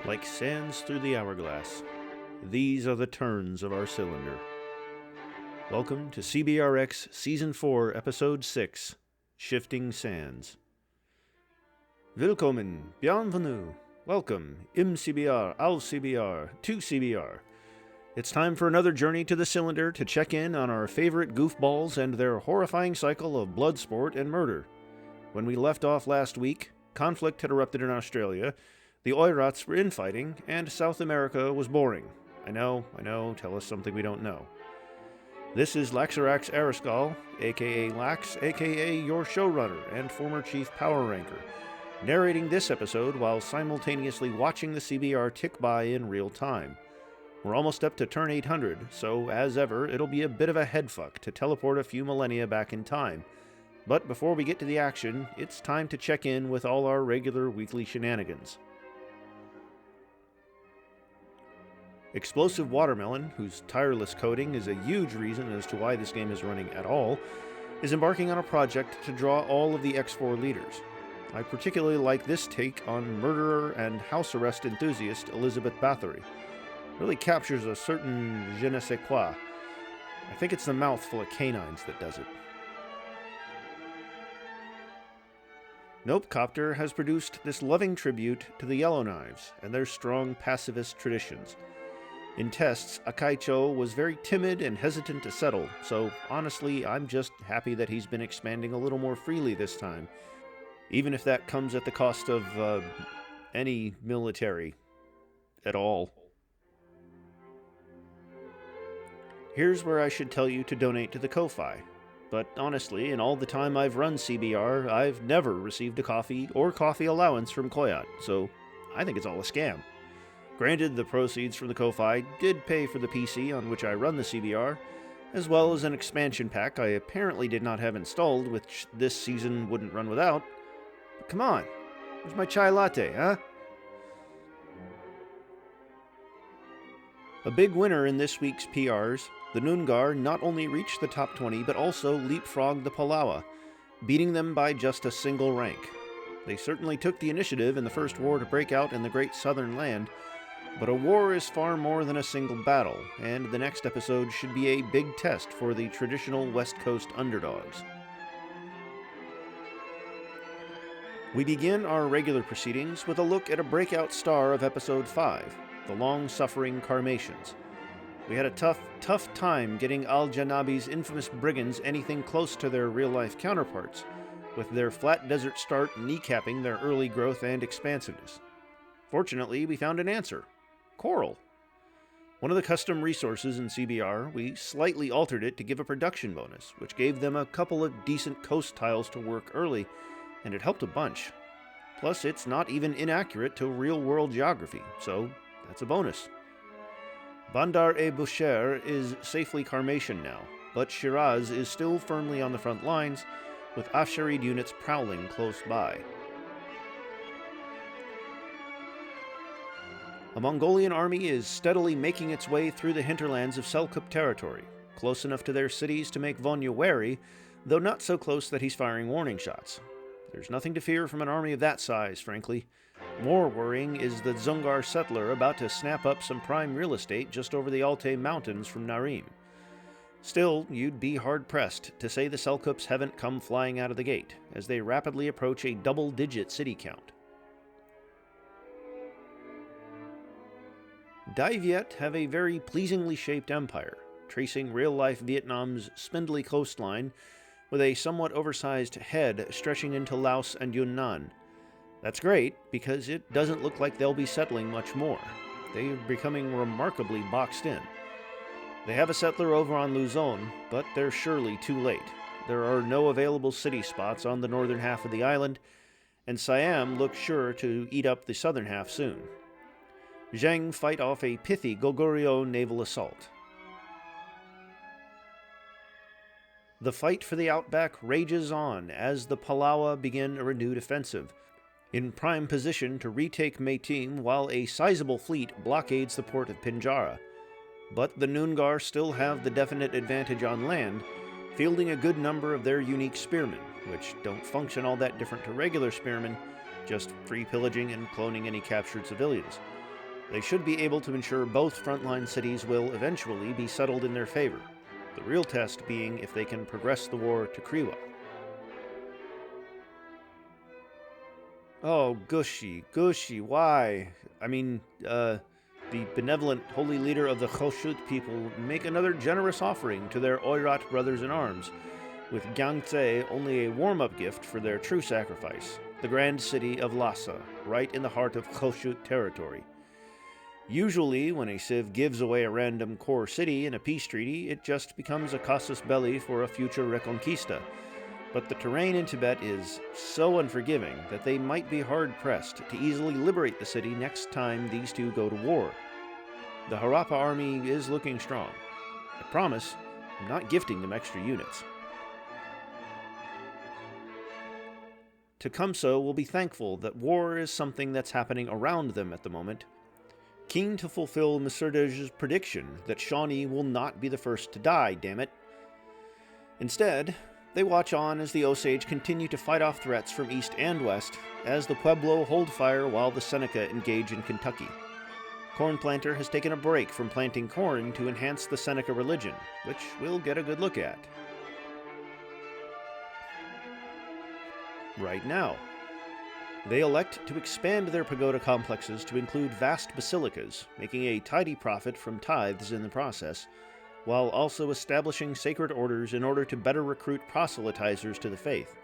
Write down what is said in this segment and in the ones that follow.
like sands through the hourglass. These are the turns of our cylinder. Welcome to CBRX Season 4, Episode 6, Shifting Sands. Willkommen, bienvenue, welcome, im CBR, au CBR, to CBR. It's time for another journey to the cylinder to check in on our favorite goofballs and their horrifying cycle of blood sport and murder. When we left off last week, conflict had erupted in Australia, the Oirats were infighting, and South America was boring. I know, tell us something we don't know. This is Laxarax Ariskal, aka Lax, aka your showrunner and former chief power ranker, narrating this episode while simultaneously watching the CBR tick by in real time. We're almost up to turn 800, so as ever, it'll be a bit of a headfuck to teleport a few millennia back in time. But before we get to the action, it's time to check in with all our regular weekly shenanigans. Explosive Watermelon, whose tireless coding is a huge reason as to why this game is running at all, is embarking on a project to draw all of the X4 leaders. I particularly like this take on murderer and house arrest enthusiast Elizabeth Bathory. Really captures a certain je ne sais quoi. I think it's the mouth full of canines that does it. Nope Copter has produced this loving tribute to the Yellowknives and their strong pacifist traditions. In tests, Akaicho was very timid and hesitant to settle, so honestly, I'm just happy that he's been expanding a little more freely this time, even if that comes at the cost of any military at all. Here's where I should tell you to donate to the Ko-Fi, but honestly, in all the time I've run CBR, I've never received a coffee or coffee allowance from Koyat, so I think it's all a scam. Granted, the proceeds from the Ko-Fi did pay for the PC on which I run the CBR, as well as an expansion pack I apparently did not have installed, which this season wouldn't run without. But come on, where's my chai latte, huh? A big winner in this week's PRs, the Noongar not only reached the top 20, but also leapfrogged the Palawa, beating them by just a single rank. They certainly took the initiative in the first war to break out in the Great Southern Land, but a war is far more than a single battle, and the next episode should be a big test for the traditional West Coast underdogs. We begin our regular proceedings with a look at a breakout star of Episode 5, the long-suffering Carmatians. We had a tough time getting Al-Janabi's infamous brigands anything close to their real-life counterparts, with their flat desert start kneecapping their early growth and expansiveness. Fortunately, we found an answer. Coral. One of the custom resources in CBR, we slightly altered it to give a production bonus, which gave them a couple of decent coast tiles to work early, and it helped a bunch. Plus, it's not even inaccurate to real-world geography, so that's a bonus. Bandar-e-Bushehr is safely Carmatian now, but Shiraz is still firmly on the front lines, with Afsharid units prowling close by. A Mongolian army is steadily making its way through the hinterlands of Selkup territory, close enough to their cities to make Vonya wary, though not so close that he's firing warning shots. There's nothing to fear from an army of that size, frankly. More worrying is the Dzungar settler about to snap up some prime real estate just over the Altai Mountains from Narim. Still, you'd be hard-pressed to say the Selkups haven't come flying out of the gate, as they rapidly approach a double-digit city count. Dai Viet have a very pleasingly shaped empire, tracing real-life Vietnam's spindly coastline with a somewhat oversized head stretching into Laos and Yunnan. That's great, because it doesn't look like they'll be settling much more. They are becoming remarkably boxed in. They have a settler over on Luzon, but they're surely too late. There are no available city spots on the northern half of the island, and Siam looks sure to eat up the southern half soon. Zheng fight off a pithy Goguryeo naval assault. The fight for the outback rages on as the Palawa begin a renewed offensive, in prime position to retake Meiteem while a sizable fleet blockades the port of Pinjara. But the Noongar still have the definite advantage on land, fielding a good number of their unique spearmen, which don't function all that different to regular spearmen, just free pillaging and cloning any captured civilians. They should be able to ensure both frontline cities will eventually be settled in their favor, the real test being if they can progress the war to Kriwa. Oh, Gushi, why? The benevolent holy leader of the Khoshut people make another generous offering to their Oirat brothers-in-arms, with Gyangtse only a warm-up gift for their true sacrifice, the grand city of Lhasa, right in the heart of Khoshut territory. Usually, when a civ gives away a random core city in a peace treaty, it just becomes a casus belli for a future reconquista. But the terrain in Tibet is so unforgiving that they might be hard-pressed to easily liberate the city next time these two go to war. The Harappa army is looking strong. I promise, I'm not gifting them extra units. Tecumseh will be thankful that war is something that's happening around them at the moment, keen to fulfill Miserdej's prediction that Shawnee will not be the first to die, damn it. Instead, they watch on as the Osage continue to fight off threats from east and west, as the Pueblo hold fire while the Seneca engage in Kentucky. Corn Planter has taken a break from planting corn to enhance the Seneca religion, which we'll get a good look at. Right now, they elect to expand their pagoda complexes to include vast basilicas, making a tidy profit from tithes in the process, while also establishing sacred orders in order to better recruit proselytizers to the faith.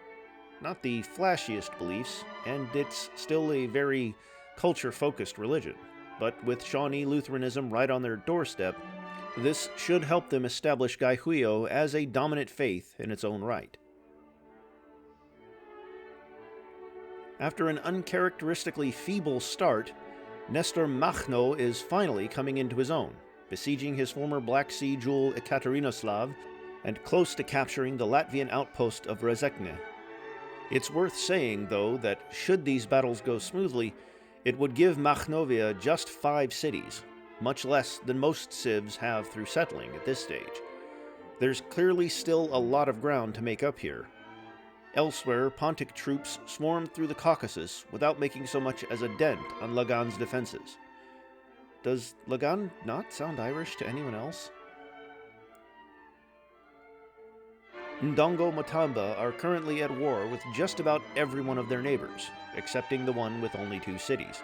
Not the flashiest beliefs, and it's still a very culture-focused religion, but with Shawnee Lutheranism right on their doorstep, this should help them establish Gaihuyo as a dominant faith in its own right. After an uncharacteristically feeble start, Nestor Makhno is finally coming into his own, besieging his former Black Sea jewel Ekaterinoslav, and close to capturing the Latvian outpost of Rezekne. It's worth saying, though, that should these battles go smoothly, it would give Makhnovia just 5 cities, much less than most civs have through settling at this stage. There's clearly still a lot of ground to make up here. Elsewhere, Pontic troops swarmed through the Caucasus without making so much as a dent on Lagan's defenses. Does Lagan not sound Irish to anyone else? Ndongo Matamba are currently at war with just about every one of their neighbors, excepting the one with only 2 cities.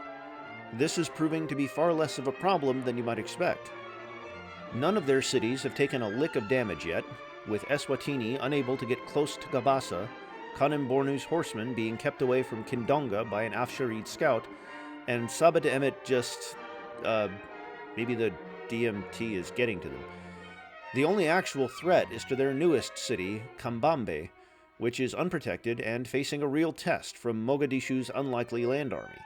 This is proving to be far less of a problem than you might expect. None of their cities have taken a lick of damage yet, with Eswatini unable to get close to Gabasa, Kanem-Bornu's horsemen being kept away from Kindonga by an Afsharid scout, and Sabah de Emet just, maybe the DMT is getting to them. The only actual threat is to their newest city, Kambambe, which is unprotected and facing a real test from Mogadishu's unlikely land army.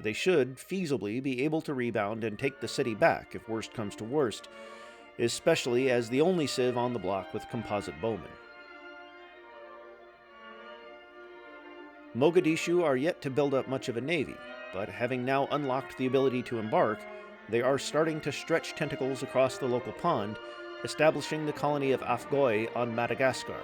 They should feasibly be able to rebound and take the city back if worst comes to worst, especially as the only civ on the block with composite bowmen. Mogadishu are yet to build up much of a navy, but having now unlocked the ability to embark, they are starting to stretch tentacles across the local pond, establishing the colony of Afgoi on Madagascar.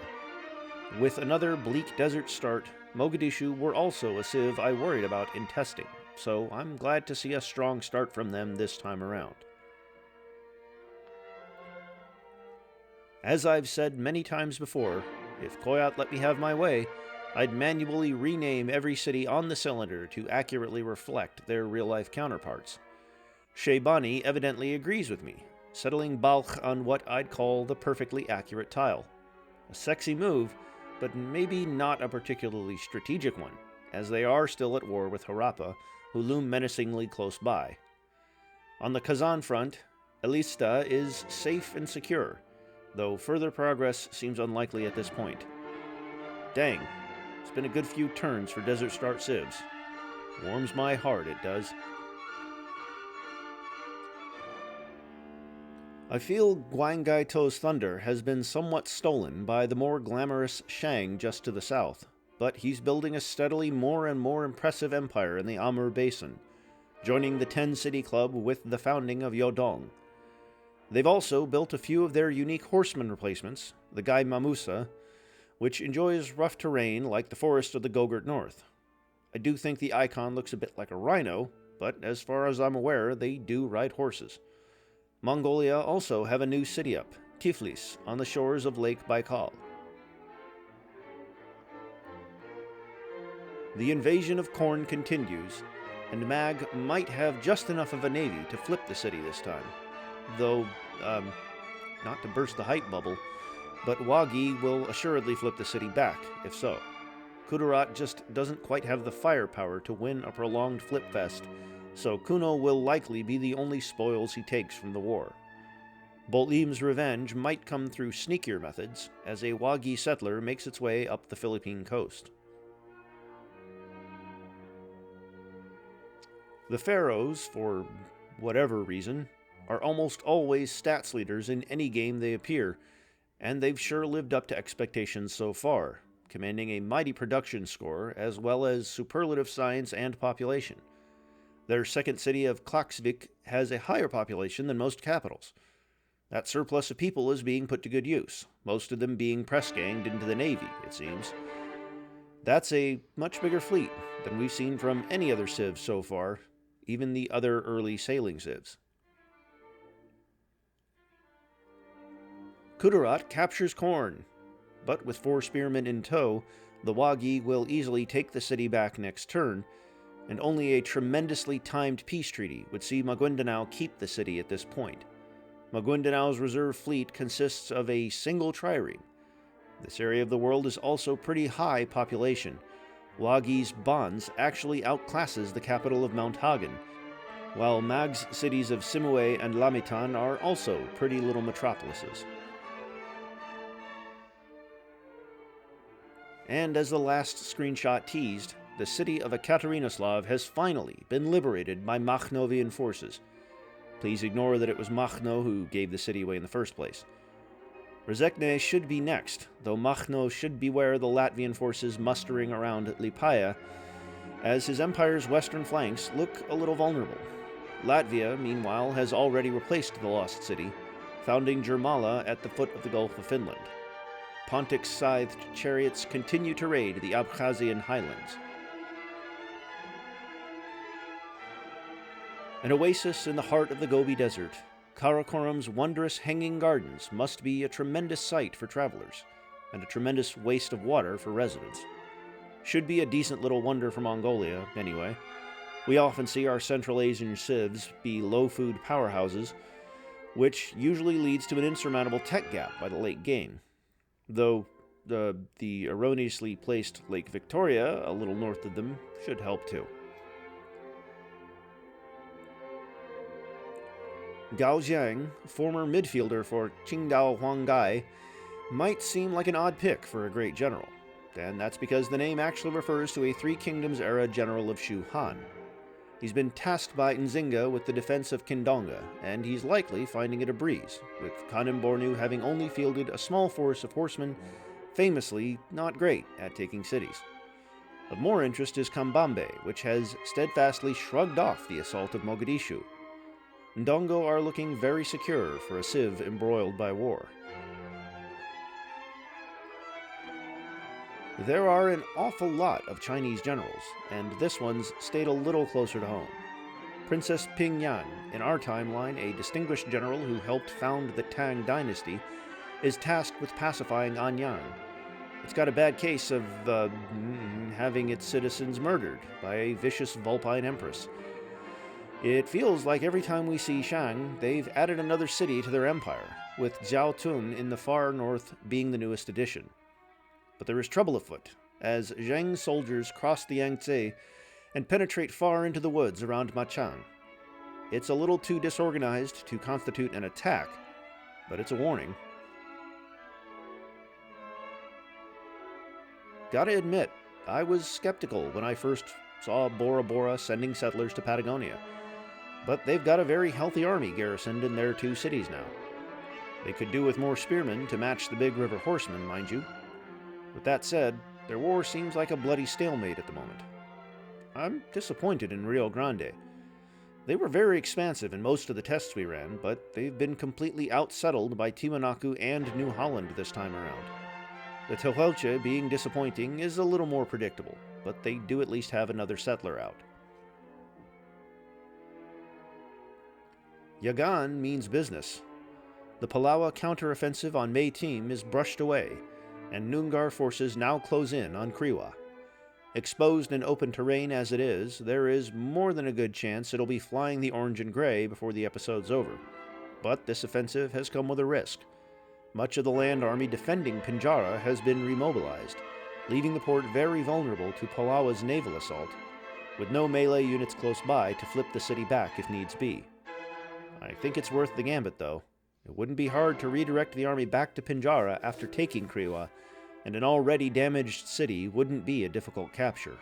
With another bleak desert start, Mogadishu were also a civ I worried about in testing, so I'm glad to see a strong start from them this time around. As I've said many times before, if Koyat let me have my way, I'd manually rename every city on the cylinder to accurately reflect their real-life counterparts. Shaybani evidently agrees with me, settling Balkh on what I'd call the perfectly accurate tile. A sexy move, but maybe not a particularly strategic one, as they are still at war with Harappa, who loom menacingly close by. On the Kazan front, Elista is safe and secure, though further progress seems unlikely at this point. Dang, it's been a good few turns for Desert Star civs. Warms my heart, it does. I feel Guangai To's thunder has been somewhat stolen by the more glamorous Shang just to the south, but he's building a steadily more and more impressive empire in the Amur Basin, joining the 10-city club with the founding of Yodong. They've also built a few of their unique horseman replacements, the Gai Mamusa, which enjoys rough terrain like the forest of the Gogurt North. I do think the icon looks a bit like a rhino, but as far as I'm aware, they do ride horses. Mongolia also have a new city up, Tiflis, on the shores of Lake Baikal. The invasion of Khorne continues, and Mag might have just enough of a navy to flip the city this time. Though, not to burst the hype bubble, but Wagi will assuredly flip the city back, if so. Kudarat just doesn't quite have the firepower to win a prolonged flip fest, so Kuno will likely be the only spoils he takes from the war. Bolim's revenge might come through sneakier methods, as a Wagi settler makes its way up the Philippine coast. The Pharaohs, for whatever reason, are almost always stats leaders in any game they appear, and they've sure lived up to expectations so far, commanding a mighty production score as well as superlative science and population. Their second city of Klaksvik has a higher population than most capitals. That surplus of people is being put to good use, most of them being press-ganged into the Navy, it seems. That's a much bigger fleet than we've seen from any other civs so far, even the other early sailing civs. Kudarat captures Khorne, but with 4 spearmen in tow, the Wagi will easily take the city back next turn, and only a tremendously timed peace treaty would see Maguindanao keep the city at this point. Maguindanao's reserve fleet consists of a single trireme. This area of the world is also pretty high population. Wagi's Bons actually outclasses the capital of Mount Hagen, while Mag's cities of Simue and Lamitan are also pretty little metropolises. And as the last screenshot teased, the city of Ekaterinoslav has finally been liberated by Makhnovian forces. Please ignore that it was Makhno who gave the city away in the first place. Rezekne should be next, though Makhno should beware the Latvian forces mustering around Lipaia, as his empire's western flanks look a little vulnerable. Latvia, meanwhile, has already replaced the lost city, founding Jurmala at the foot of the Gulf of Finland. Pontic's scythed chariots continue to raid the Abkhazian highlands. An oasis in the heart of the Gobi Desert, Karakoram's wondrous hanging gardens must be a tremendous sight for travelers, and a tremendous waste of water for residents. Should be a decent little wonder for Mongolia, anyway. We often see our Central Asian civs be low-food powerhouses, which usually leads to an insurmountable tech gap by the late game. Though the erroneously placed Lake Victoria, a little north of them, should help too. Gao Jiang, former midfielder for Qingdao Huanggai, might seem like an odd pick for a great general, and that's because the name actually refers to a Three Kingdoms-era general of Shu Han. He's been tasked by Nzinga with the defense of Kindonga, and he's likely finding it a breeze, with Kanem Bornu having only fielded a small force of horsemen, famously not great at taking cities. Of more interest is Kambambe, which has steadfastly shrugged off the assault of Mogadishu. Ndongo are looking very secure for a civ embroiled by war. There are an awful lot of Chinese generals, and this one's stayed a little closer to home. Princess Ping Yan, in our timeline a distinguished general who helped found the Tang dynasty, is tasked with pacifying Anyang. It's got a bad case of having its citizens murdered by a vicious Vulpine empress. It feels like every time we see Shang, they've added another city to their empire, with Jiaotun in the far north being the newest addition. But there is trouble afoot, as Zheng soldiers cross the Yangtze and penetrate far into the woods around Machang. It's a little too disorganized to constitute an attack, but it's a warning. Gotta admit, I was skeptical when I first saw Bora Bora sending settlers to Patagonia, but they've got a very healthy army garrisoned in their 2 cities now. They could do with more spearmen to match the big river horsemen, mind you. With that said, their war seems like a bloody stalemate at the moment. I'm disappointed in Rio Grande. They were very expansive in most of the tests we ran, but they've been completely outsettled by Tiwanaku and New Holland this time around. The Tehuelche being disappointing is a little more predictable, but they do at least have another settler out. Yagan means business. The Palawa counteroffensive on May Team is brushed away, and Noongar forces now close in on Kriwa. Exposed and open terrain as it is, there is more than a good chance it'll be flying the orange and gray before the episode's over. But this offensive has come with a risk. Much of the land army defending Pinjara has been remobilized, leaving the port very vulnerable to Palawa's naval assault, with no melee units close by to flip the city back if needs be. I think it's worth the gambit, though. It wouldn't be hard to redirect the army back to Pinjara after taking Kriwa, and an already damaged city wouldn't be a difficult capture.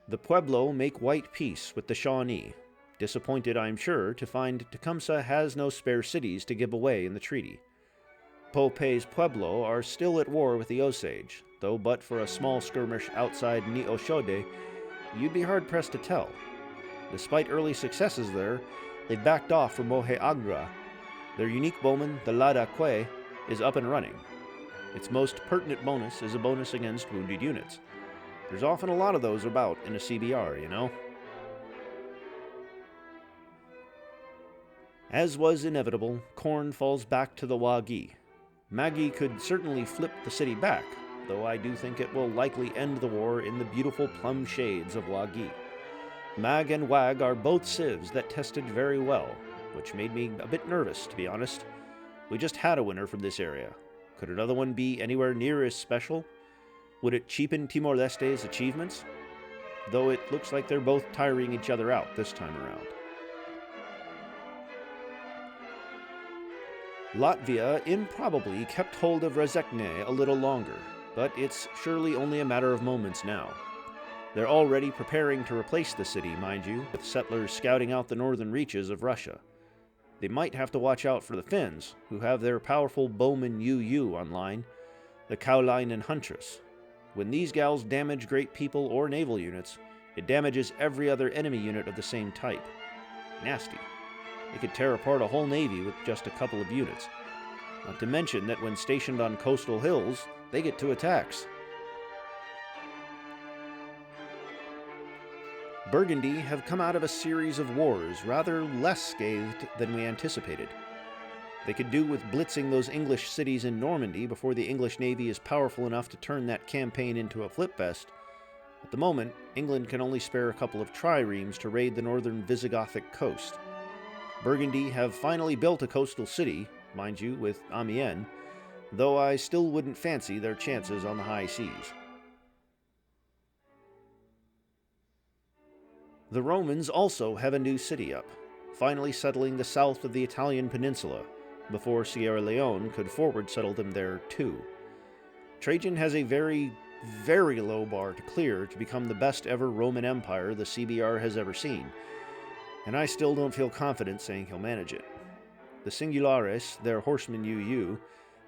The Pueblo make white peace with the Shawnee, disappointed, I'm sure, to find Tecumseh has no spare cities to give away in the treaty. Pope's Pueblo are still at war with the Osage, though but for a small skirmish outside Ni-Oshode, you'd be hard-pressed to tell. Despite early successes there, they backed off from Mohe-Agra. Their unique bowman, the Lada Kwe, is up and running. Its most pertinent bonus is a bonus against wounded units. There's often a lot of those about in a CBR, you know? As was inevitable, corn falls back to the Wagi. Magi could certainly flip the city back, though I do think it will likely end the war in the beautiful plum shades of Wagi. Mag and Wag are both civs that tested very well, which made me a bit nervous, to be honest. We just had a winner from this area. Could another one be anywhere near as special? Would it cheapen Timor-Leste's achievements? Though it looks like they're both tiring each other out this time around. Latvia improbably kept hold of Rezekne a little longer, but it's surely only a matter of moments now. They're already preparing to replace the city, mind you, with settlers scouting out the northern reaches of Russia. They might have to watch out for the Finns, who have their powerful bowman UU online, the Cowline and Huntress. When these gals damage great people or naval units, it damages every other enemy unit of the same type. Nasty. They could tear apart a whole navy with just a couple of units. Not to mention that when stationed on coastal hills, they get to attacks. Burgundy have come out of a series of wars rather less scathed than we anticipated. They could do with blitzing those English cities in Normandy before the English navy is powerful enough to turn that campaign into a flipfest. At the moment, England can only spare a couple of triremes to raid the northern Visigothic coast. Burgundy have finally built a coastal city, mind you, with Amiens, though I still wouldn't fancy their chances on the high seas. The Romans also have a new city up, finally settling the south of the Italian peninsula, before Sierra Leone could forward settle them there too. Trajan has a very, very low bar to clear to become the best ever Roman Empire the CBR has ever seen, and I still don't feel confident saying he'll manage it. The Singulares, their horsemen UU,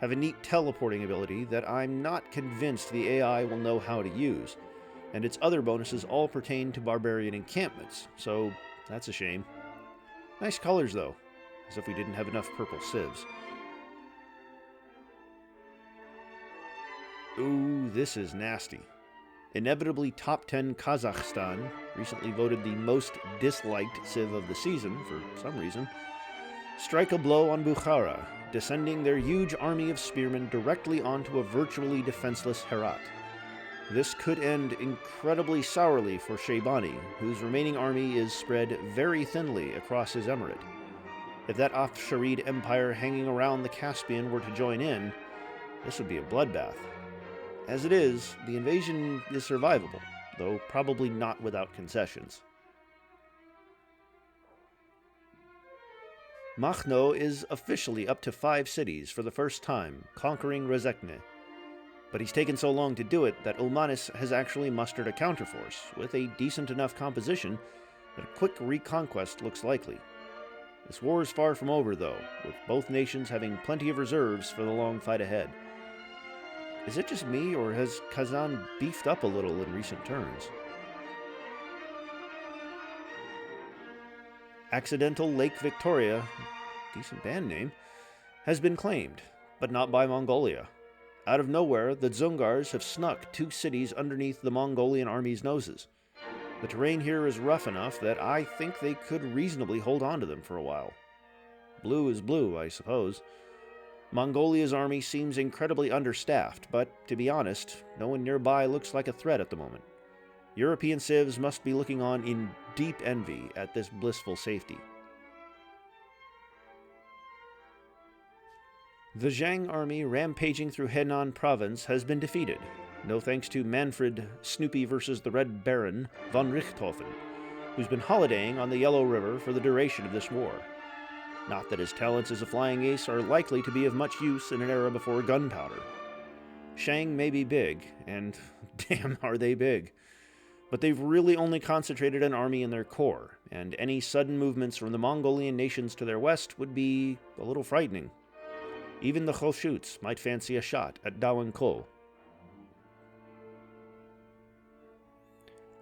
have a neat teleporting ability that I'm not convinced the AI will know how to use, and its other bonuses all pertain to barbarian encampments, so that's a shame. Nice colors though, as if we didn't have enough purple civs. Ooh, this is nasty. Inevitably top 10 Kazakhstan, recently voted the most disliked civ of the season for some reason, strike a blow on Bukhara, descending their huge army of spearmen directly onto a virtually defenseless Herat. This could end incredibly sourly for Shaybani, whose remaining army is spread very thinly across his emirate. If that Afsharid empire hanging around the Caspian were to join in, this would be a bloodbath. As it is, the invasion is survivable, though probably not without concessions. Makhno is officially up to 5 cities for the first time, conquering Rezekne. But he's taken so long to do it that Ulmanis has actually mustered a counterforce, with a decent enough composition that a quick reconquest looks likely. This war is far from over, though, with both nations having plenty of reserves for the long fight ahead. Is it just me, or has Kazan beefed up a little in recent turns? Accidental Lake Victoria, decent band name, has been claimed, but not by Mongolia. Out of nowhere, the Dzungars have snuck 2 cities underneath the Mongolian army's noses. The terrain here is rough enough that I think they could reasonably hold on to them for a while. Blue is blue, I suppose. Mongolia's army seems incredibly understaffed, but to be honest, no one nearby looks like a threat at the moment. European civs must be looking on in deep envy at this blissful safety. The Zhang army rampaging through Henan province has been defeated, no thanks to Manfred Snoopy versus the Red Baron von Richthofen, who's been holidaying on the Yellow River for the duration of this war. Not that his talents as a flying ace are likely to be of much use in an era before gunpowder. Shang may be big, and damn are they big, but they've really only concentrated an army in their core, and any sudden movements from the Mongolian nations to their west would be a little frightening. Even the Koshuts might fancy a shot at Dawanko.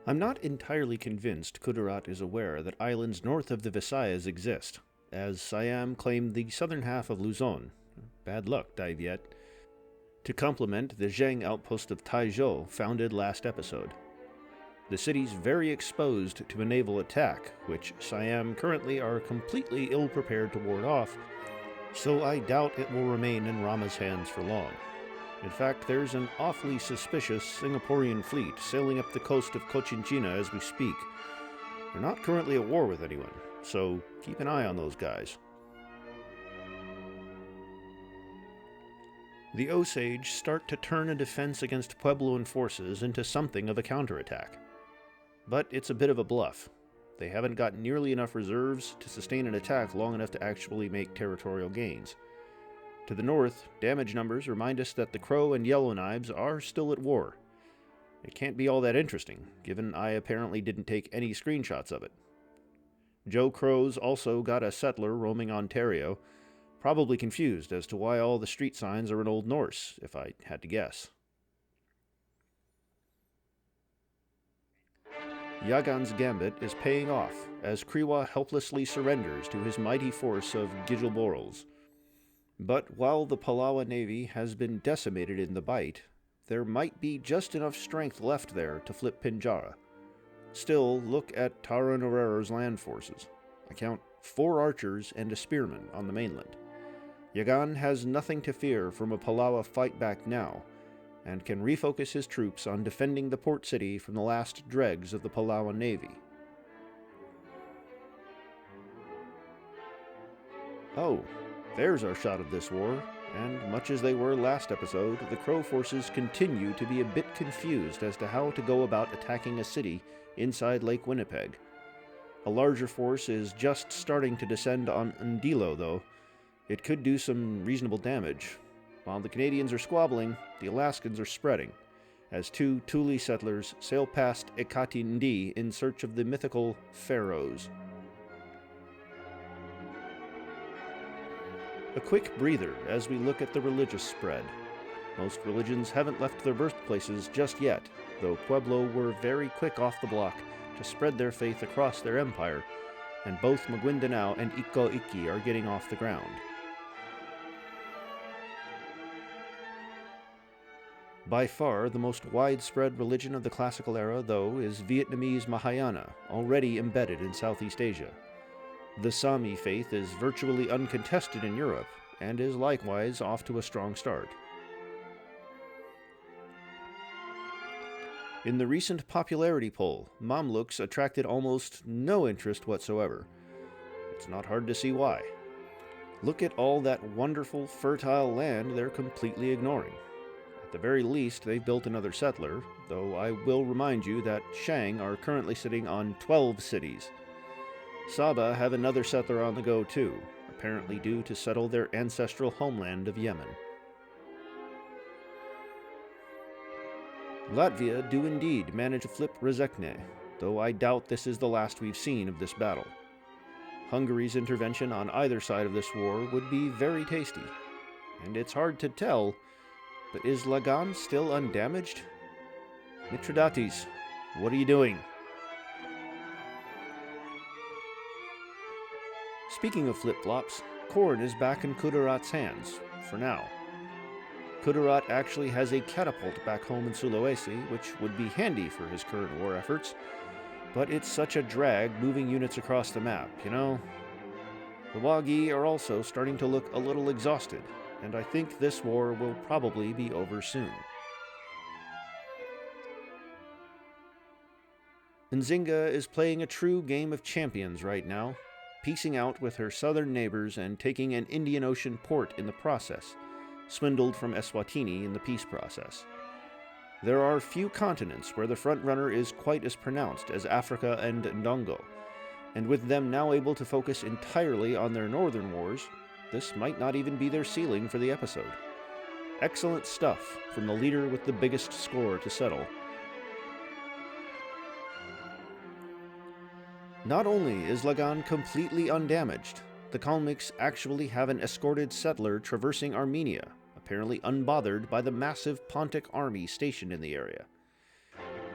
I'm not entirely convinced Kudarat is aware that islands north of the Visayas exist, as Siam claimed the southern half of Luzon. Bad luck, Daiviet. To complement the Zheng outpost of Taizhou founded last episode. The city's very exposed to a naval attack, which Siam currently are completely ill-prepared to ward off, so I doubt it will remain in Rama's hands for long. In fact, there's an awfully suspicious Singaporean fleet sailing up the coast of Cochinchina as we speak. They're not currently at war with anyone, so keep an eye on those guys. The Osage start to turn a defense against Puebloan forces into something of a counterattack. But it's a bit of a bluff. They haven't got nearly enough reserves to sustain an attack long enough to actually make territorial gains. To the north, damage numbers remind us that the Crow and Yellowknives are still at war. It can't be all that interesting, given I apparently didn't take any screenshots of it. Joe Crow's also got a settler roaming Ontario, probably confused as to why all the street signs are in Old Norse, if I had to guess. Yagan's gambit is paying off, as Kriwa helplessly surrenders to his mighty force of Gijilborals. But while the Palawa navy has been decimated in the Bight, there might be just enough strength left there to flip Pinjara. Still, look at Tara Norero's land forces. I count 4 archers and a spearman on the mainland. Yagan has nothing to fear from a Palawa fight back now, and can refocus his troops on defending the port city from the last dregs of the Palawan navy. Oh, there's our shot of this war, and much as they were last episode, the Crow forces continue to be a bit confused as to how to go about attacking a city inside Lake Winnipeg. A larger force is just starting to descend on Ndilo, though. It could do some reasonable damage. While the Canadians are squabbling, the Alaskans are spreading, as 2 Thule settlers sail past Ekati Ndi in search of the mythical pharaohs. A quick breather as we look at the religious spread. Most religions haven't left their birthplaces just yet, though Pueblo were very quick off the block to spread their faith across their empire, and both Maguindanao and Iko Iki are getting off the ground. By far the most widespread religion of the classical era, though, is Vietnamese Mahayana, already embedded in Southeast Asia. The Sami faith is virtually uncontested in Europe, and is likewise off to a strong start. In the recent popularity poll, Mamluks attracted almost no interest whatsoever. It's not hard to see why. Look at all that wonderful, fertile land they're completely ignoring. At the very least, they've built another settler, though I will remind you that Shang are currently sitting on 12 cities. Saba have another settler on the go too, apparently due to settle their ancestral homeland of Yemen. Latvia do indeed manage to flip Rezekne, though I doubt this is the last we've seen of this battle. Hungary's intervention on either side of this war would be very tasty, and it's hard to tell, but is Lagan still undamaged? Mithridates, what are you doing? Speaking of flip-flops, Korn is back in Kudarat's hands, for now. Kudarat actually has a catapult back home in Sulawesi, which would be handy for his current war efforts, but it's such a drag moving units across the map, you know? The Wagi are also starting to look a little exhausted, and I think this war will probably be over soon. Nzinga is playing a true game of champions right now, piecing out with her southern neighbors and taking an Indian Ocean port in the process, swindled from Eswatini in the peace process. There are few continents where the frontrunner is quite as pronounced as Africa and Ndongo, and with them now able to focus entirely on their northern wars, this might not even be their ceiling for the episode. Excellent stuff from the leader with the biggest score to settle. Not only is Lagan completely undamaged, the Kalmyks actually have an escorted settler traversing Armenia, apparently unbothered by the massive Pontic army stationed in the area.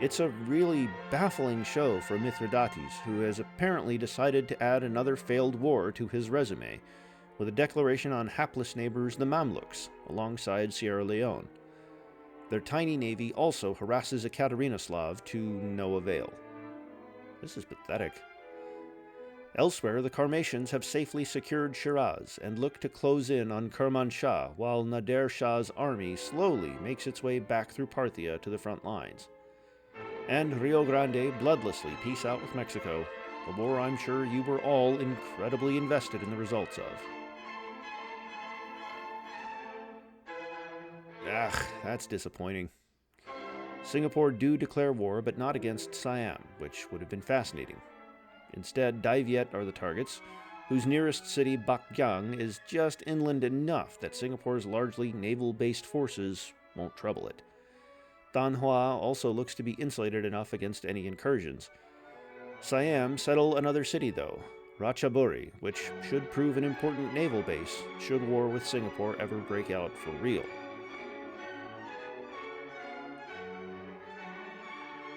It's a really baffling show for Mithridates, who has apparently decided to add another failed war to his resume, with a declaration on hapless neighbors the Mamluks, alongside Sierra Leone. Their tiny navy also harasses Ekaterinoslav to no avail. This is pathetic. Elsewhere, the Karmatians have safely secured Shiraz and look to close in on Kermanshah, while Nader Shah's army slowly makes its way back through Parthia to the front lines. And Rio Grande bloodlessly peace out with Mexico, the war I'm sure you were all incredibly invested in the results of. That's disappointing. Singapore do declare war, but not against Siam, which would have been fascinating. Instead, Dai Viet are the targets, whose nearest city, Bac Giang, is just inland enough that Singapore's largely naval-based forces won't trouble it. Dan Hoa also looks to be insulated enough against any incursions. Siam settle another city, though, Ratchaburi, which should prove an important naval base should war with Singapore ever break out for real.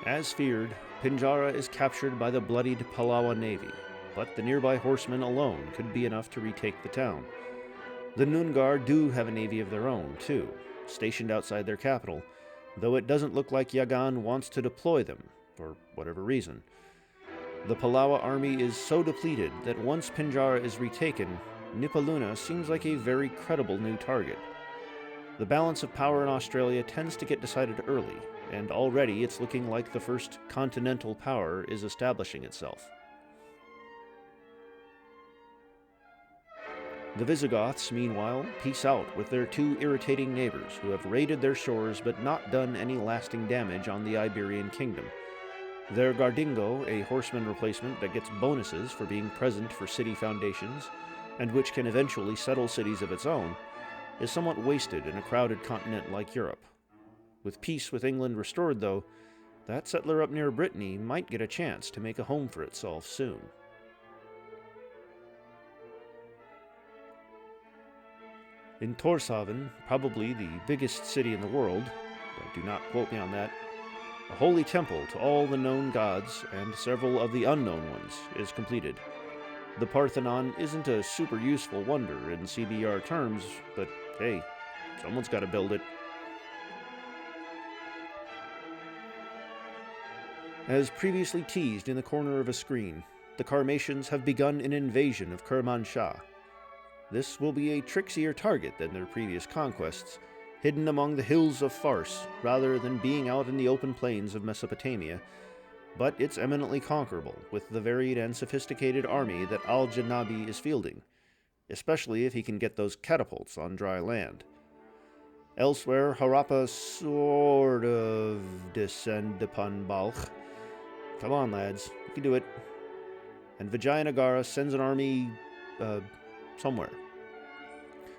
As feared, Pinjara is captured by the bloodied Palawa navy, but the nearby horsemen alone could be enough to retake the town. The Noongar do have a navy of their own, too, stationed outside their capital, though it doesn't look like Yagan wants to deploy them, for whatever reason. The Palawa army is so depleted that once Pinjara is retaken, Nipaluna seems like a very credible new target. The balance of power in Australia tends to get decided early, and already it's looking like the first continental power is establishing itself. The Visigoths, meanwhile, peace out with their two irritating neighbors who have raided their shores but not done any lasting damage on the Iberian kingdom. Their Gardingo, a horseman replacement that gets bonuses for being present for city foundations, and which can eventually settle cities of its own, is somewhat wasted in a crowded continent like Europe. With peace with England restored, though, that settler up near Brittany might get a chance to make a home for itself soon. In Tórshavn, probably the biggest city in the world, but do not quote me on that, a holy temple to all the known gods and several of the unknown ones is completed. The Parthenon isn't a super useful wonder in CBR terms, but hey, someone's got to build it. As previously teased in the corner of a screen, the Karmatians have begun an invasion of Kermanshah. This will be a trixier target than their previous conquests, hidden among the hills of Fars rather than being out in the open plains of Mesopotamia, but it's eminently conquerable with the varied and sophisticated army that Al-Janabi is fielding, especially if he can get those catapults on dry land. Elsewhere, Harappa sort of descend upon Balkh. Come on, lads, you can do it. And Vijayanagara sends an army, somewhere.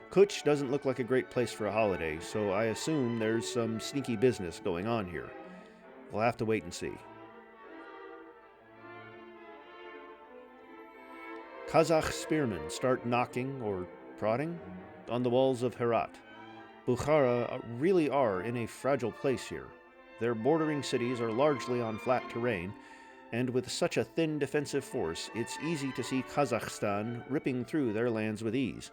Kutch doesn't look like a great place for a holiday, so I assume there's some sneaky business going on here. We'll have to wait and see. Kazakh spearmen start knocking, or prodding, on the walls of Herat. Bukhara really are in a fragile place here. Their bordering cities are largely on flat terrain, and with such a thin defensive force, it's easy to see Kazakhstan ripping through their lands with ease.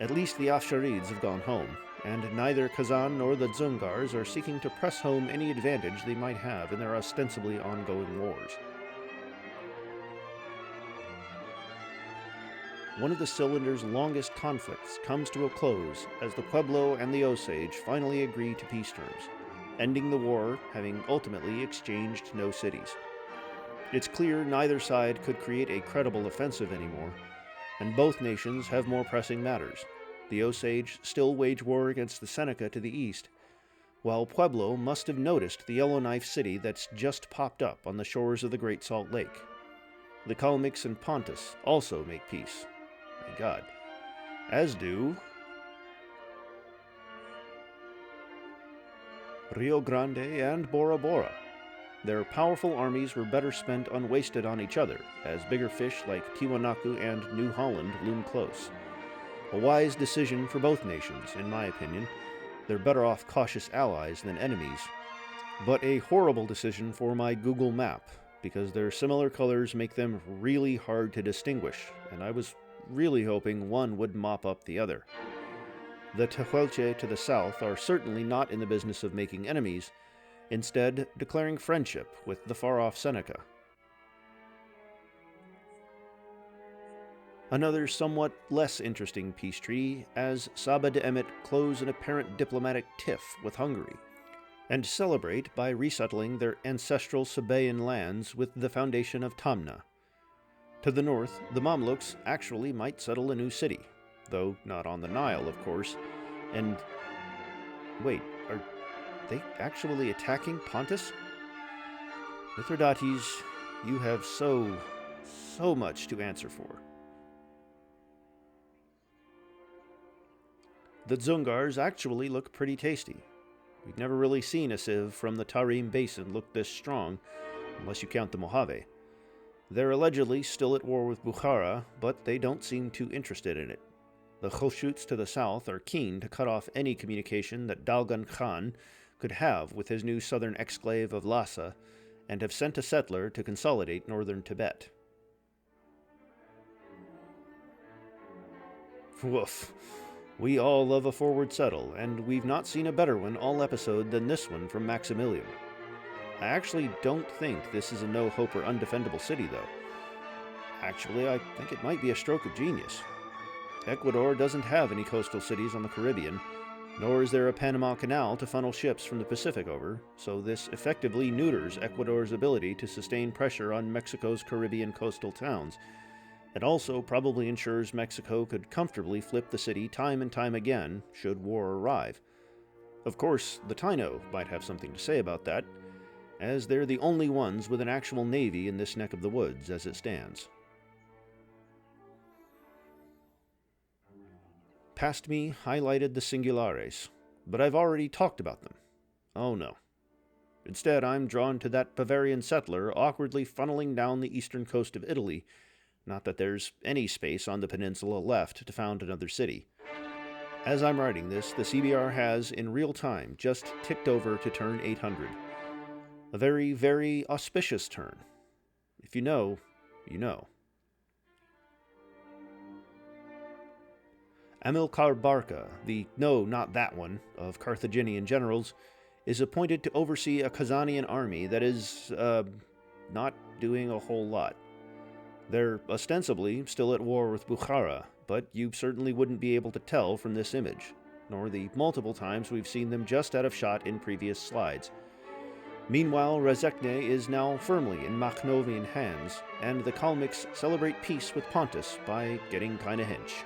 At least the Afsharids have gone home, and neither Kazan nor the Dzungars are seeking to press home any advantage they might have in their ostensibly ongoing wars. one of the Cylinder's longest conflicts comes to a close as the Pueblo and the Osage finally agree to peace terms, ending the war having ultimately exchanged no cities. It's clear neither side could create a credible offensive anymore, and both nations have more pressing matters. The Osage still wage war against the Seneca to the east, while Pueblo must have noticed the Yellowknife city that's just popped up on the shores of the Great Salt Lake. The Kalmyks and Pontus also make peace. Thank God. As do Rio Grande and Bora Bora. Their powerful armies were better spent unwasted on each other, as bigger fish like Tiwanaku and New Holland loom close. A wise decision for both nations, in my opinion. They're better off cautious allies than enemies. But a horrible decision for my Google map, because their similar colors make them really hard to distinguish, and I was really hoping one would mop up the other. The Tehuelche to the south are certainly not in the business of making enemies, instead declaring friendship with the far-off Seneca. Another somewhat less interesting peace treaty as Saba de Emmet close an apparent diplomatic tiff with Hungary, and celebrate by resettling their ancestral Sabaean lands with the foundation of Tamna. To the north, the Mamluks actually might settle a new city, though not on the Nile, of course, and... Wait, are they actually attacking Pontus? Mithridates, you have so much to answer for. The Dzungars actually look pretty tasty. We've never really seen a sieve from the Tarim Basin look this strong, unless you count the Mojave. They're allegedly still at war with Bukhara, but they don't seem too interested in it. The Khoshuts to the south are keen to cut off any communication that Dalgan Khan could have with his new southern exclave of Lhasa, and have sent a settler to consolidate northern Tibet. Woof. We all love a forward settle, and we've not seen a better one all episode than this one from Maximilian. I actually don't think this is a no-hope or undefendable city, though. Actually, I think it might be a stroke of genius. Ecuador doesn't have any coastal cities on the Caribbean, nor is there a Panama Canal to funnel ships from the Pacific over, so this effectively neuters Ecuador's ability to sustain pressure on Mexico's Caribbean coastal towns. It also probably ensures Mexico could comfortably flip the city time and time again should war arrive. Of course, the Taino might have something to say about that, as they're the only ones with an actual navy in this neck of the woods as it stands. Past me highlighted the Singulares, but I've already talked about them. Oh no. Instead, I'm drawn to that Bavarian settler awkwardly funneling down the eastern coast of Italy, not that there's any space on the peninsula left to found another city. As I'm writing this, the CBR has, in real time, just ticked over to turn 800. A very, very auspicious turn. If you know, you know. Amilcar Barca, the no, not that one, of Carthaginian generals, is appointed to oversee a Khazanian army that is, not doing a whole lot. They're ostensibly still at war with Bukhara, but you certainly wouldn't be able to tell from this image, nor the multiple times we've seen them just out of shot in previous slides. Meanwhile, Rezekne is now firmly in Makhnovian hands, and the Kalmyks celebrate peace with Pontus by getting kinda hench.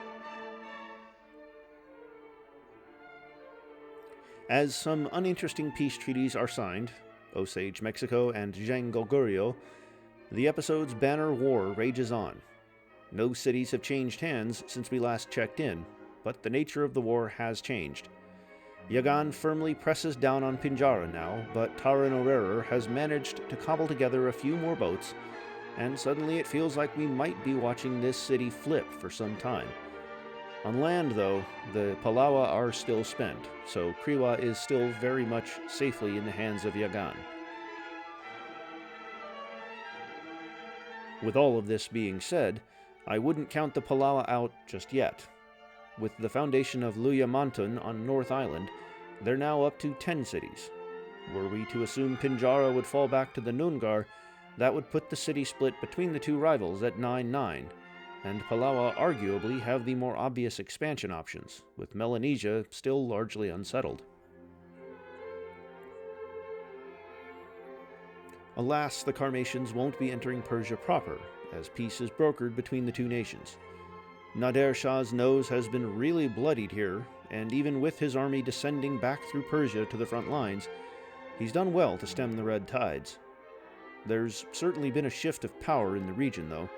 As some uninteresting peace treaties are signed, Osage Mexico and Zhang Goguryeo, the episode's banner war rages on. No cities have changed hands since we last checked in, but the nature of the war has changed. Yagan firmly presses down on Pinjara now, but Taran has managed to cobble together a few more boats, and suddenly it feels like we might be watching this city flip for some time. On land, though, the Palawa are still spent, so Kriwa is still very much safely in the hands of Yagan. With all of this being said, I wouldn't count the Palawa out just yet. With the foundation of Luyamantun on North Island, they're now up to 10 cities. Were we to assume Pinjara would fall back to the Noongar, that would put the city split between the two rivals at 9-9, and Palawa arguably have the more obvious expansion options, with Melanesia still largely unsettled. Alas, the Karmatians won't be entering Persia proper, as peace is brokered between the two nations. Nader Shah's nose has been really bloodied here, and even with his army descending back through Persia to the front lines, he's done well to stem the red tides. There's certainly been a shift of power in the region, though.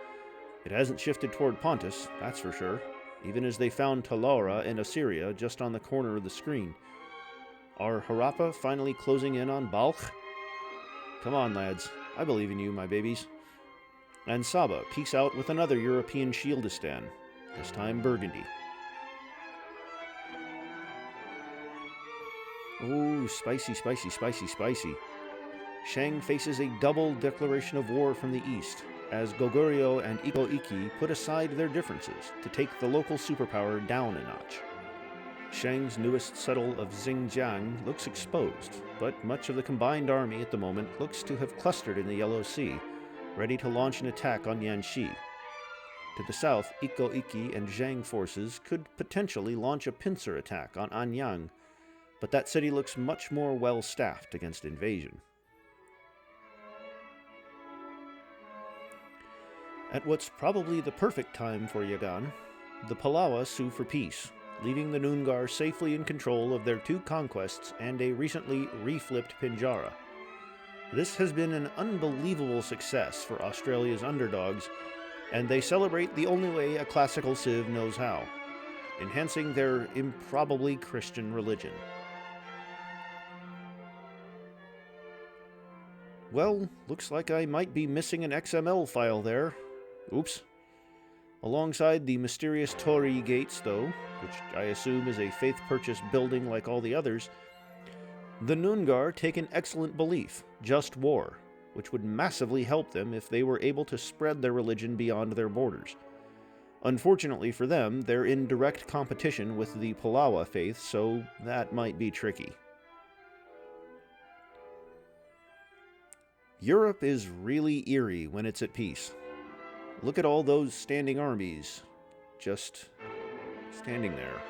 It hasn't shifted toward Pontus, that's for sure, even as they found Talaura in Assyria just on the corner of the screen. Are Harappa finally closing in on Balkh? Come on, lads. I believe in you, my babies. And Saba peeks out with another European Shieldistan, this time Burgundy. Ooh, spicy, spicy, spicy, spicy. Shang faces a double declaration of war from the east, as Goguryeo and Iko-Iki put aside their differences to take the local superpower down a notch. Shang's newest settle of Xinjiang looks exposed, but much of the combined army at the moment looks to have clustered in the Yellow Sea, ready to launch an attack on Yanxi. To the south, Iko-Iki and Zhang forces could potentially launch a pincer attack on Anyang, but that city looks much more well-staffed against invasion. At what's probably the perfect time for Yagan, the Palawa sue for peace, leaving the Noongar safely in control of their two conquests and a recently reflipped Pinjara. This has been an unbelievable success for Australia's underdogs, and they celebrate the only way a classical civ knows how, enhancing their improbably Christian religion. Well, looks like I might be missing an XML file there. Oops. Alongside the mysterious Torii gates, though, which I assume is a faith-purchased building like all the others, the Noongar take an excellent belief, just war, which would massively help them if they were able to spread their religion beyond their borders. Unfortunately for them, they're in direct competition with the Palawa faith, so that might be tricky. Europe is really eerie when it's at peace. Look at all those standing armies, just standing there.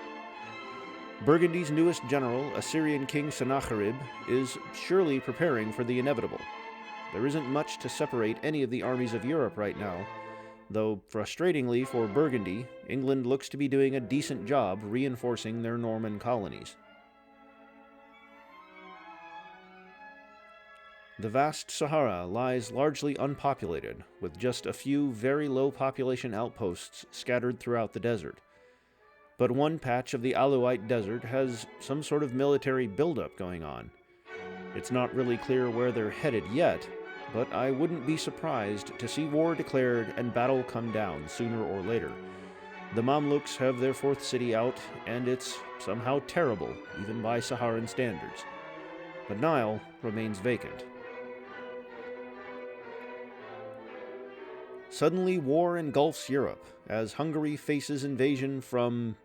Burgundy's newest general, Assyrian King Sennacherib, is surely preparing for the inevitable. There isn't much to separate any of the armies of Europe right now, though frustratingly for Burgundy, England looks to be doing a decent job reinforcing their Norman colonies. The vast Sahara lies largely unpopulated, with just a few very low population outposts scattered throughout the desert. But one patch of the Alawite Desert has some sort of military buildup going on. It's not really clear where they're headed yet, but I wouldn't be surprised to see war declared and battle come down sooner or later. The Mamluks have their fourth city out, and it's somehow terrible, even by Saharan standards. But Nile remains vacant. Suddenly, war engulfs Europe, as Hungary faces invasion from,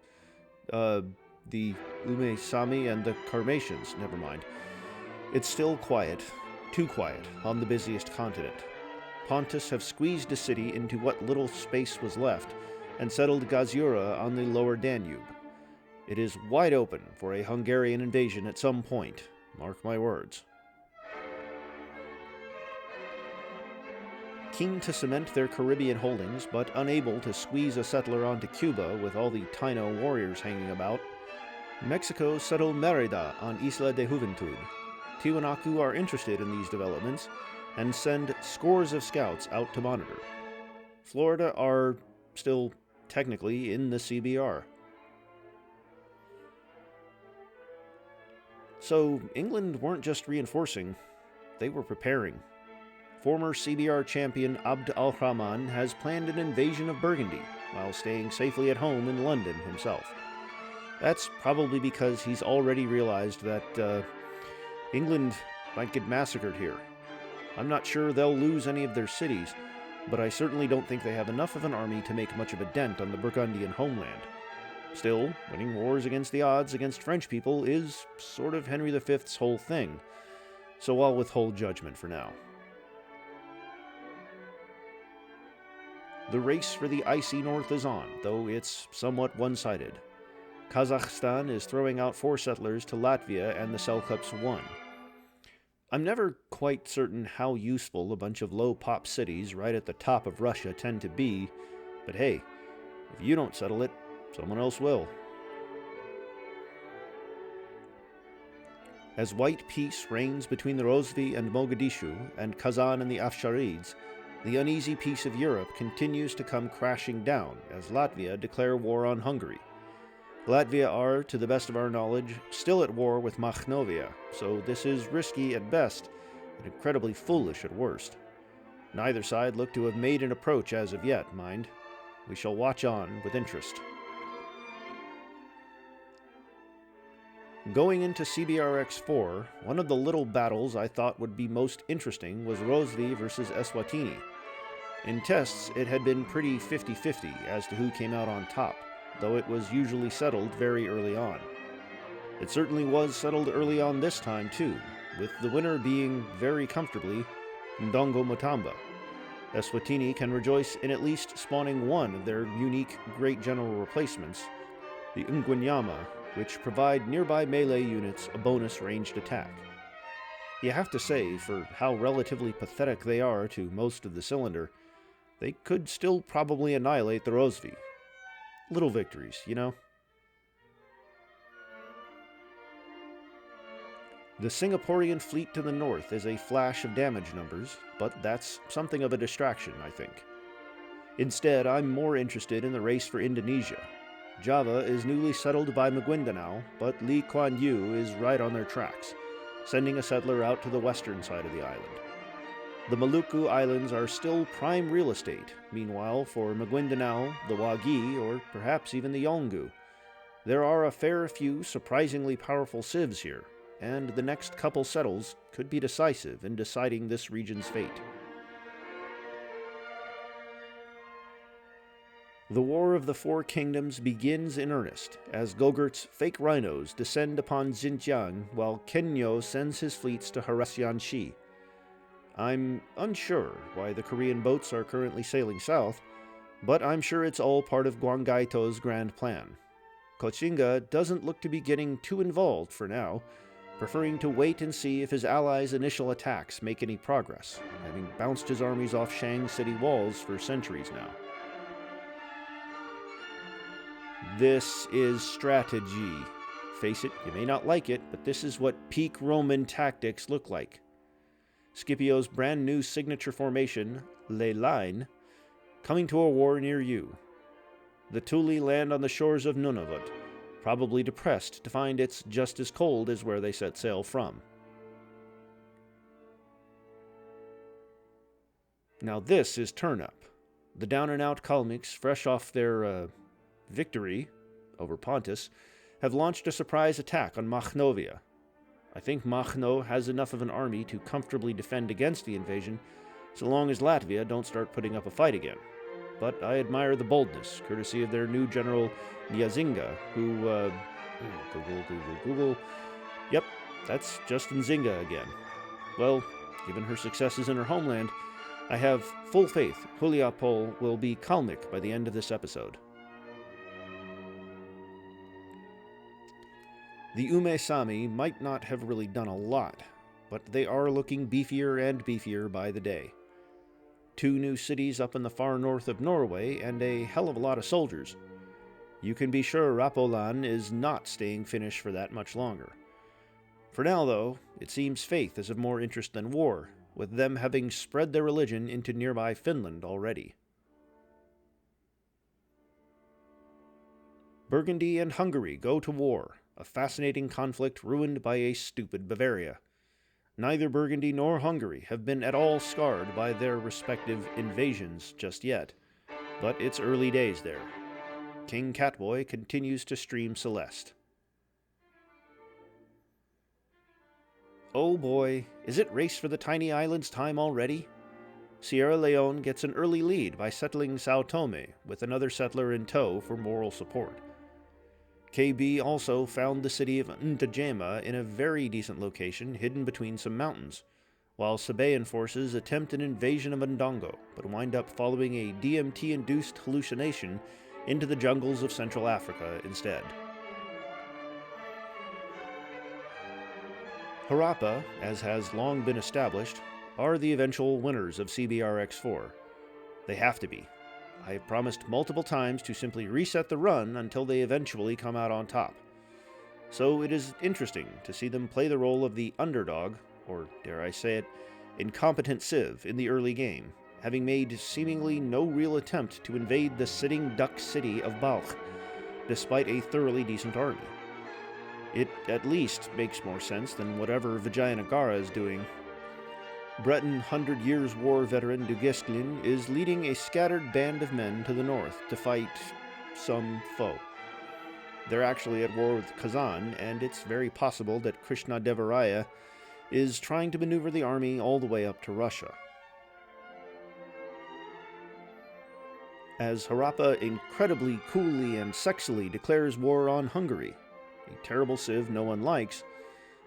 the Ume Sami and the Karmatians, never mind. It's still quiet, too quiet, on the busiest continent. Pontus have squeezed a city into what little space was left, and settled Gazura on the lower Danube. It is wide open for a Hungarian invasion at some point, mark my words. Keen to cement their Caribbean holdings, but unable to squeeze a settler onto Cuba with all the Taino warriors hanging about, Mexico settle Merida on Isla de Juventud. Tiwanaku are interested in these developments and send scores of scouts out to monitor. Florida are still technically in the CBR. So England weren't just reinforcing, they were preparing. Former CBR champion Abd al-Rahman has planned an invasion of Burgundy, while staying safely at home in London himself. That's probably because he's already realized that England might get massacred here. I'm not sure they'll lose any of their cities, but I certainly don't think they have enough of an army to make much of a dent on the Burgundian homeland. Still, winning wars against the odds against French people is sort of Henry V's whole thing, so I'll withhold judgment for now. The race for the icy north is on, though it's somewhat one-sided. Kazakhstan is throwing out 4 settlers to Latvia and the Seljuks 1. I'm never quite certain how useful a bunch of low-pop cities right at the top of Russia tend to be, but hey, if you don't settle it, someone else will. As white peace reigns between the Rozvi and Mogadishu and Kazan and the Afsharids, the uneasy peace of Europe continues to come crashing down as Latvia declare war on Hungary. Latvia are, to the best of our knowledge, still at war with Makhnovia, so this is risky at best and incredibly foolish at worst. Neither side look to have made an approach as of yet, mind. We shall watch on with interest. Going into CBRX4, one of the little battles I thought would be most interesting was Rozvi versus Eswatini. In tests, it had been pretty 50-50 as to who came out on top, though it was usually settled very early on. It certainly was settled early on this time too, with the winner being very comfortably Ndongo Mutamba. Eswatini can rejoice in at least spawning one of their unique Great General replacements, the Ngwenyama, which provide nearby melee units a bonus ranged attack. You have to say, for how relatively pathetic they are to most of the cylinder, they could still probably annihilate the Rozvi. Little victories, you know? The Singaporean fleet to the north is a flash of damage numbers, but that's something of a distraction, I think. Instead, I'm more interested in the race for Indonesia. Java is newly settled by Maguindanao, but Lee Kuan Yew is right on their tracks, sending a settler out to the western side of the island. The Maluku Islands are still prime real estate, meanwhile, for Maguindanao, the Wagi, or perhaps even the Yolngu. There are a fair few surprisingly powerful civs here, and the next couple settles could be decisive in deciding this region's fate. The War of the Four Kingdoms begins in earnest, as Gogurt's fake rhinos descend upon Xinjiang while Kenyo sends his fleets to harass Yanxi. I'm unsure why the Korean boats are currently sailing south, but I'm sure it's all part of Gwanggaeto's grand plan. Kochinga doesn't look to be getting too involved for now, preferring to wait and see if his allies' initial attacks make any progress, having bounced his armies off Shang city walls for centuries now. This is strategy. Face it, you may not like it, but this is what peak Roman tactics look like. Scipio's brand new signature formation, Le Line, coming to a war near you. The Thuli land on the shores of Nunavut, probably depressed to find it's just as cold as where they set sail from. Now this is turn-up. The down-and-out Kalmyks, fresh off their victory over Pontus, have launched a surprise attack on Makhnovia. I think Makhno has enough of an army to comfortably defend against the invasion, so long as Latvia don't start putting up a fight again. But I admire the boldness, courtesy of their new general Nyazinga, who, Google. Yep, that's just Nzinga again. Well, given her successes in her homeland, I have full faith Huliapol will be Kalmyk by the end of this episode. The Ume Sami might not have really done a lot, but they are looking beefier and beefier by the day. 2 new cities up in the far north of Norway and a hell of a lot of soldiers. You can be sure Rapolan is not staying Finnish for that much longer. For now, though, it seems faith is of more interest than war, with them having spread their religion into nearby Finland already. Burgundy and Hungary go to war, a fascinating conflict ruined by a stupid Bavaria. Neither Burgundy nor Hungary have been at all scarred by their respective invasions just yet, but it's early days there. King Catboy continues to stream Celeste. Oh boy, is it Race for the Tiny Islands time already? Sierra Leone gets an early lead by settling Sao Tome, with another settler in tow for moral support. KB also found the city of Ntajema in a very decent location hidden between some mountains, while Sabaean forces attempt an invasion of Ndongo, but wind up following a DMT-induced hallucination into the jungles of Central Africa instead. Harappa, as has long been established, are the eventual winners of CBRX4. They have to be. I have promised multiple times to simply reset the run until they eventually come out on top. So it is interesting to see them play the role of the underdog, or dare I say it, incompetent Civ in the early game, having made seemingly no real attempt to invade the sitting duck city of Balkh, despite a thoroughly decent army. It at least makes more sense than whatever Vijayanagara is doing. Breton 100 Years' War veteran Duguesclin is leading a scattered band of men to the north to fight some foe. They're actually at war with Kazan, and it's very possible that Krishnadevaraya is trying to maneuver the army all the way up to Russia. As Harappa incredibly coolly and sexily declares war on Hungary, a terrible civ no one likes,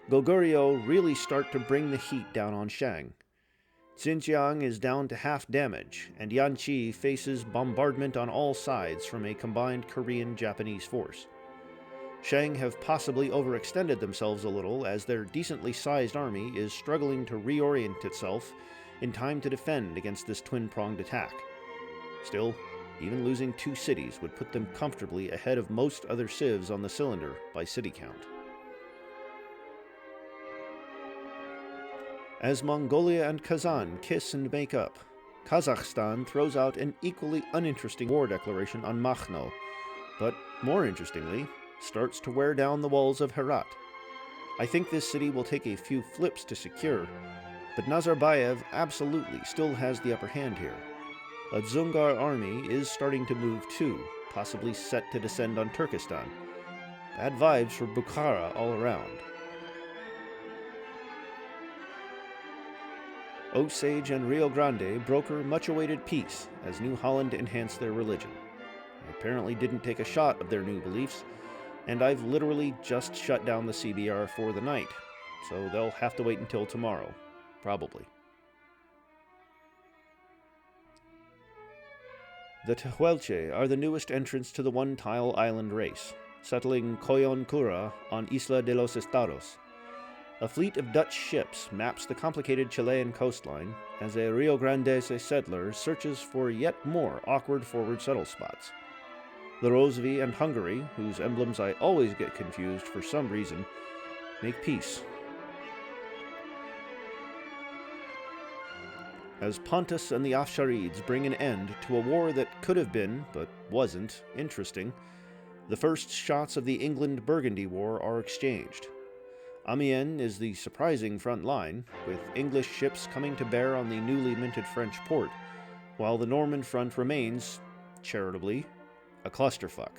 Goguryeo really start to bring the heat down on Shang. Xinjiang is down to half damage, and Yanqi faces bombardment on all sides from a combined Korean-Japanese force. Shang have possibly overextended themselves a little as their decently sized army is struggling to reorient itself in time to defend against this twin-pronged attack. Still, even losing 2 cities would put them comfortably ahead of most other civs on the cylinder by city count. As Mongolia and Kazan kiss and make up, Kazakhstan throws out an equally uninteresting war declaration on Makhno, but more interestingly, starts to wear down the walls of Herat. I think this city will take a few flips to secure, but Nazarbayev absolutely still has the upper hand here. A Dzungar army is starting to move too, possibly set to descend on Turkestan. Bad vibes for Bukhara all around. Osage and Rio Grande broker much-awaited peace as New Holland enhanced their religion. I apparently didn't take a shot of their new beliefs, and I've literally just shut down the CBR for the night, so they'll have to wait until tomorrow, probably. The Tehuelche are the newest entrants to the one-tile island race, settling Coyoncura on Isla de los Estados. A fleet of Dutch ships maps the complicated Chilean coastline as a Rio Grandese settler searches for yet more awkward forward settle spots. The Rosvi and Hungary, whose emblems I always get confused for some reason, make peace. As Pontus and the Afsharids bring an end to a war that could have been, but wasn't, interesting, the first shots of the England-Burgundy War are exchanged. Amiens is the surprising front line, with English ships coming to bear on the newly minted French port, while the Norman front remains, charitably, a clusterfuck.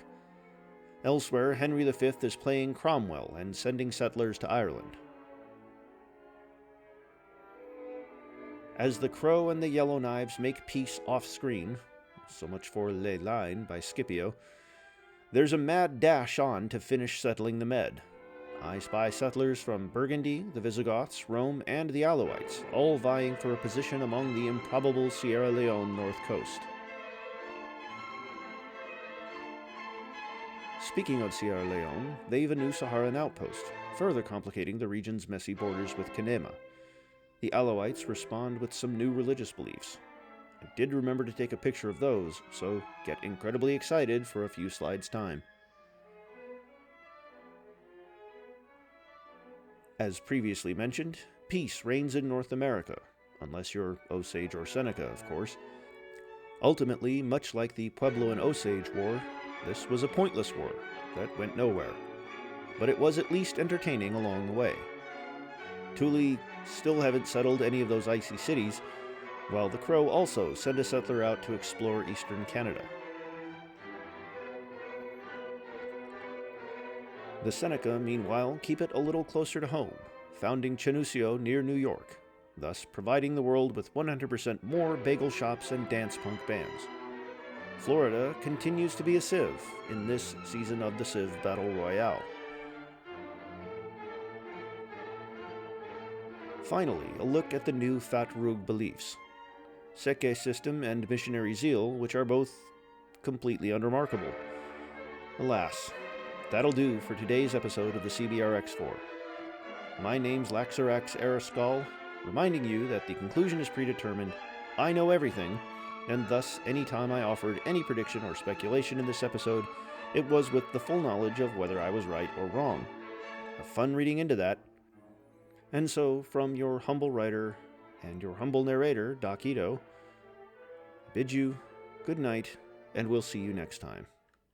Elsewhere, Henry V is playing Cromwell and sending settlers to Ireland. As the Crow and the Yellow Knives make peace off-screen, so much for Les Line by Scipio, there's a mad dash on to finish settling the Med. I spy settlers from Burgundy, the Visigoths, Rome, and the Alawites, all vying for a position among the improbable Sierra Leone north coast. Speaking of Sierra Leone, they've a new Saharan outpost, further complicating the region's messy borders with Kenema. The Alawites respond with some new religious beliefs. I did remember to take a picture of those, so get incredibly excited for a few slides' time. As previously mentioned, peace reigns in North America, unless you're Osage or Seneca, of course. Ultimately, much like the Pueblo and Osage War, this was a pointless war that went nowhere, but it was at least entertaining along the way. Thule still haven't settled any of those icy cities, while the Crow also sent a settler out to explore eastern Canada. The Seneca, meanwhile, keep it a little closer to home, founding Chenusio near New York, thus providing the world with 100% more bagel shops and dance punk bands. Florida continues to be a Civ in this season of the Civ Battle Royale. Finally, a look at the new Fat Rug beliefs, Seke system and missionary zeal, which are both completely unremarkable. Alas, that'll do for today's episode of the CBRX4. My name's Laxarax Araskal, reminding you that the conclusion is predetermined, I know everything, and thus any time I offered any prediction or speculation in this episode, it was with the full knowledge of whether I was right or wrong. Have fun reading into that. And so, from your humble writer and your humble narrator, Doc Ito, I bid you good night, and we'll see you next time.